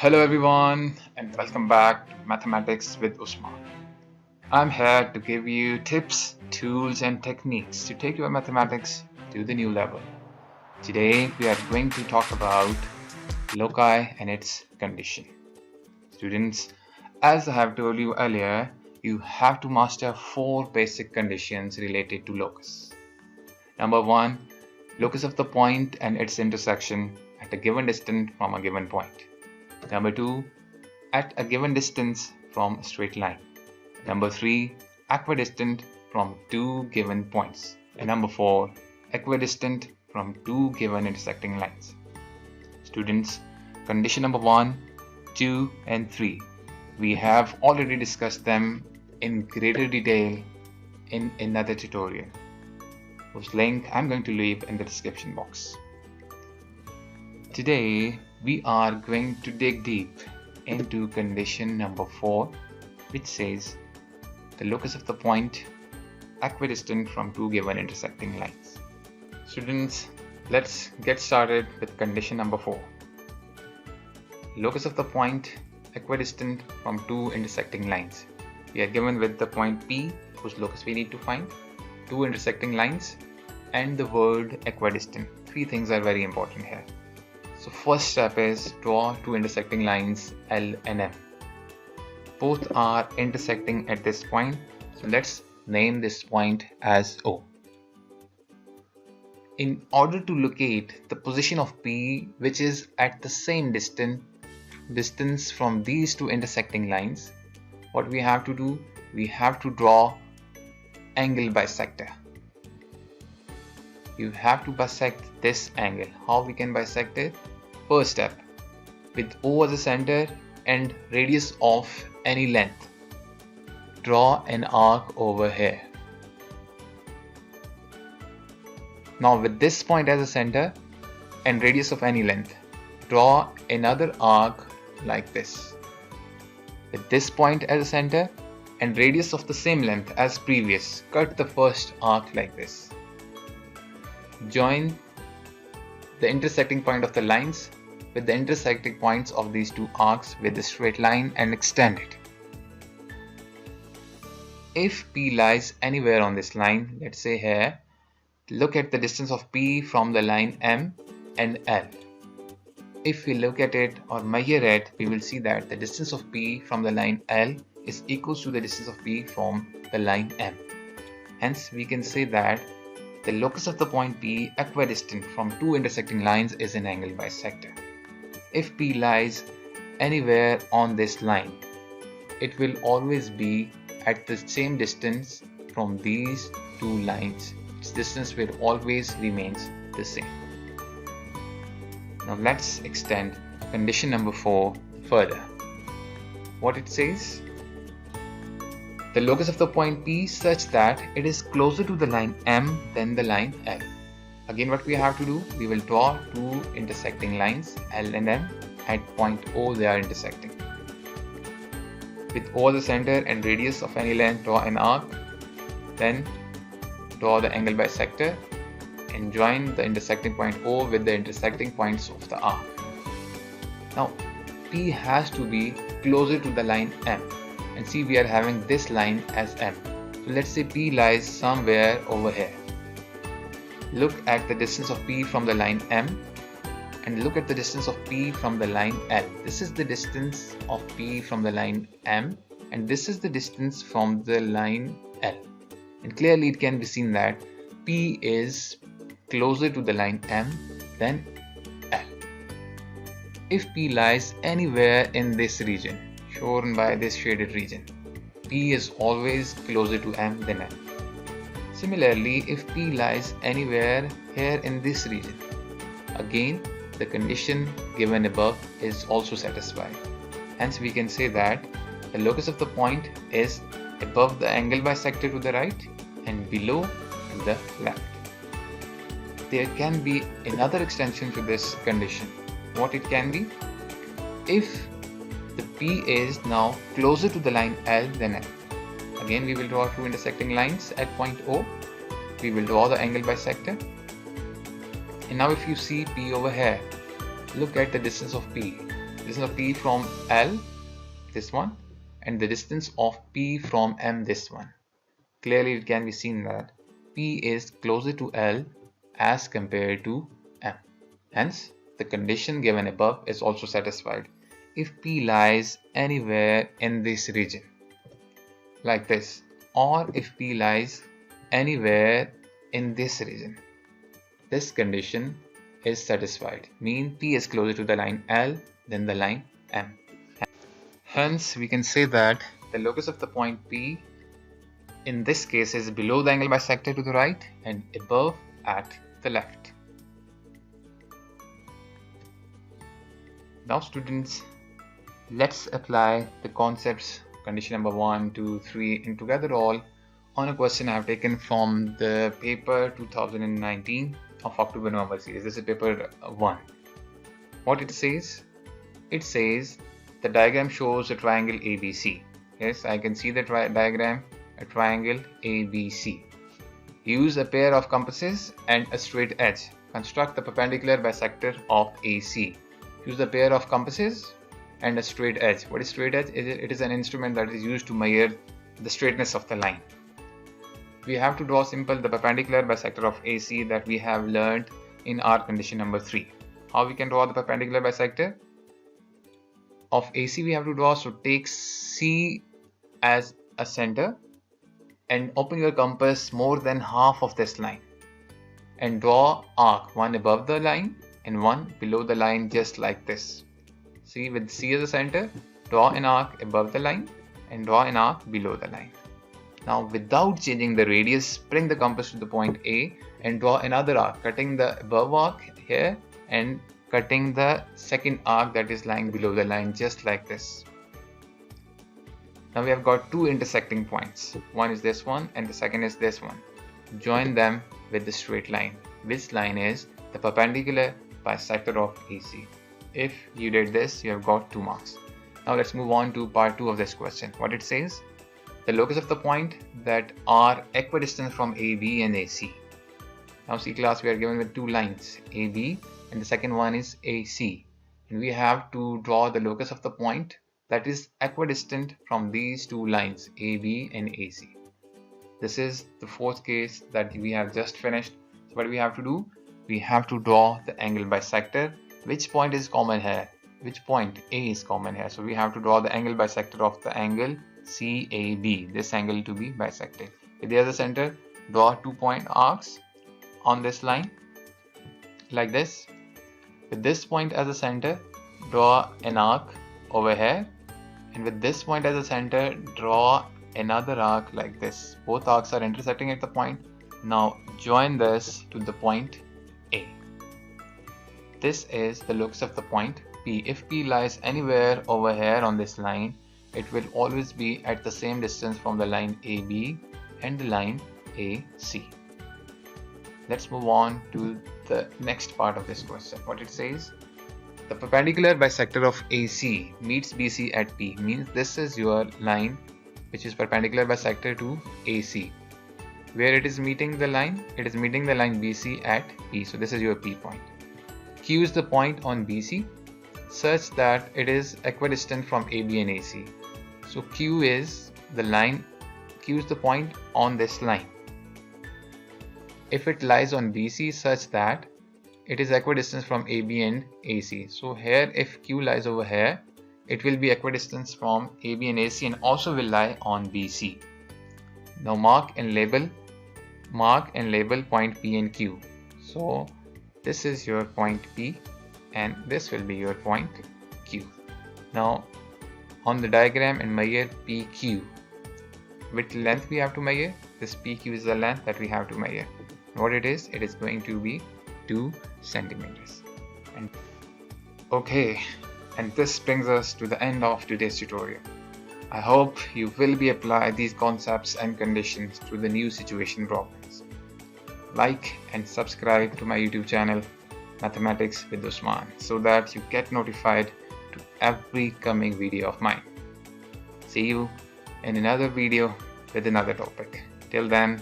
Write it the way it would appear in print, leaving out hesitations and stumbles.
Hello everyone and welcome back to Mathematics with Usman. I'm here to give you tips, tools and techniques to take your mathematics to the new level. Today we are going to talk about loci and its condition. Students, as I have told you earlier, you have to master 4 basic conditions related to locus. Number 1, locus of the point and its intersection at a given distance from a given point. Number 2, at a given distance from a straight line. Number 3, equidistant from 2 given points. And number 4, equidistant from 2 given intersecting lines. Students, condition number 1, 2 and 3. We have already discussed them in greater detail in another tutorial, whose link I'm going to leave in the description box. Today we are going to dig deep into condition number 4, which says the locus of the point equidistant from 2 given intersecting lines. Students, let's get started with condition number 4. Locus of the point equidistant from 2 intersecting lines. We are given with the point P, whose locus we need to find, 2 intersecting lines, and the word equidistant. 3 things are very important here. So first step is draw 2 intersecting lines L and M. Both are intersecting at this point, so let's name this point as O. In order to locate the position of P, which is at the same distance from these 2 intersecting lines, what we have to do, we have to draw angle bisector. You have to bisect this angle. How we can bisect it? First step, with O as a center and radius of any length, draw an arc over here. Now with this point as a center and radius of any length, draw another arc like this. With this point as a center and radius of the same length as previous, cut the first arc like this. Join the intersecting point of the lines with the intersecting points of these 2 arcs with a straight line and extend it. If P lies anywhere on this line, let's say here, look at the distance of P from the line M and L. If we look at it or measure it, we will see that the distance of P from the line L is equal to the distance of P from the line M. Hence we can say that the locus of the point P equidistant from 2 intersecting lines is an angle bisector. If P lies anywhere on this line, it will always be at the same distance from these 2 lines. Its distance will always remains the same. Now let's extend condition number 4 further. What it says? The locus of the point P such that it is closer to the line M than the line L. Again, what we have to do, we will draw 2 intersecting lines L and M. At point O they are intersecting. With O as the center and radius of any length, draw an arc. Then draw the angle bisector and join the intersecting point O with the intersecting points of the arc. Now P has to be closer to the line M. And see, we are having this line as M. So let's say P lies somewhere over here. Look at the distance of P from the line M and look at the distance of P from the line L. This is the distance of P from the line M and this is the distance from the line L. And clearly it can be seen that P is closer to the line M than L. If P lies anywhere in this region, shown by this shaded region, P is always closer to M than L. Similarly, if P lies anywhere here in this region, again the condition given above is also satisfied. Hence we can say that the locus of the point is above the angle bisector to the right and below to the left. There can be another extension to this condition. What it can be? If the P is now closer to the line L than M. Again we will draw 2 intersecting lines at point O. We will draw the angle bisector. And now if you see P over here, look at the distance of P. distance of P from L, this one, and the distance of P from M, this one. Clearly it can be seen that P is closer to L as compared to M. Hence, the condition given above is also satisfied if P lies anywhere in this region, like this, or if P lies anywhere in this region. This condition is satisfied, mean P is closer to the line L than the line M. Hence, we can say that the locus of the point P in this case is below the angle bisector to the right and above at the left. Now students, let's apply the concepts condition number 1, 2, 3 and together all on a question I have taken from the paper 2019 of October-November series. This is paper 1. What it says? It says the diagram shows a triangle ABC. Yes, I can see the diagram, a triangle ABC. Use a pair of compasses and a straight edge. Construct the perpendicular bisector of AC. Use a pair of compasses and a straight edge. What is straight edge? It is an instrument that is used to measure the straightness of the line. We have to draw simple the perpendicular bisector of AC that we have learned in our condition number 3. How we can draw the perpendicular bisector of AC? We have to draw, so take C as a center and open your compass more than half of this line and draw arc, one above the line and one below the line, just like this. See, with C as a center, draw an arc above the line and draw an arc below the line. Now without changing the radius, bring the compass to the point A and draw another arc, cutting the above arc here and cutting the second arc that is lying below the line, just like this. Now we have got two intersecting points. One is this one and the second is this one. Join them with the straight line. Which line is the perpendicular bisector of AC? If you did this, you have got 2 marks. Now let's move on to part 2 of this question. What it says? The locus of the point that are equidistant from AB and AC. Now see class, we are given with 2 lines, AB and the second one is AC. And we have to draw the locus of the point that is equidistant from these 2 lines, AB and AC. This is the 4th case that we have just finished. So what we have to do? We have to draw the angle bisector. Which point is common here? Which point? A is common here. So we have to draw the angle bisector of the angle CAB. This angle to be bisected. With the other center, draw 2 point arcs on this line, like this. With this point as a center, draw an arc over here. And with this point as a center, draw another arc like this. Both arcs are intersecting at the point. Now join this to the point A. This is the locus of the point P. If P lies anywhere over here on this line, it will always be at the same distance from the line AB and the line AC. Let's move on to the next part of this question. What it says? The perpendicular bisector of AC meets BC at P, means this is your line which is perpendicular bisector to AC. Where it is meeting the line? It is meeting the line BC at P. So this is your P point. Q is the point on BC such that it is equidistant from AB and AC. So Q is the line, Q is the point on this line. If it lies on BC such that it is equidistant from AB and AC. So here if Q lies over here, it will be equidistant from AB and AC and also will lie on BC. Now mark and label point P and Q. So this is your point P and this will be your point Q. Now on the diagram and measure PQ. Which length we have to measure? This PQ is the length that we have to measure. What it is going to be 2 centimeters. And okay, and this brings us to the end of today's tutorial. I hope you will be applying these concepts and conditions to the new situation problems. Like and subscribe to my YouTube channel Mathematics with Usman so that you get notified to every coming video of mine. See you in another video with another topic. Till then,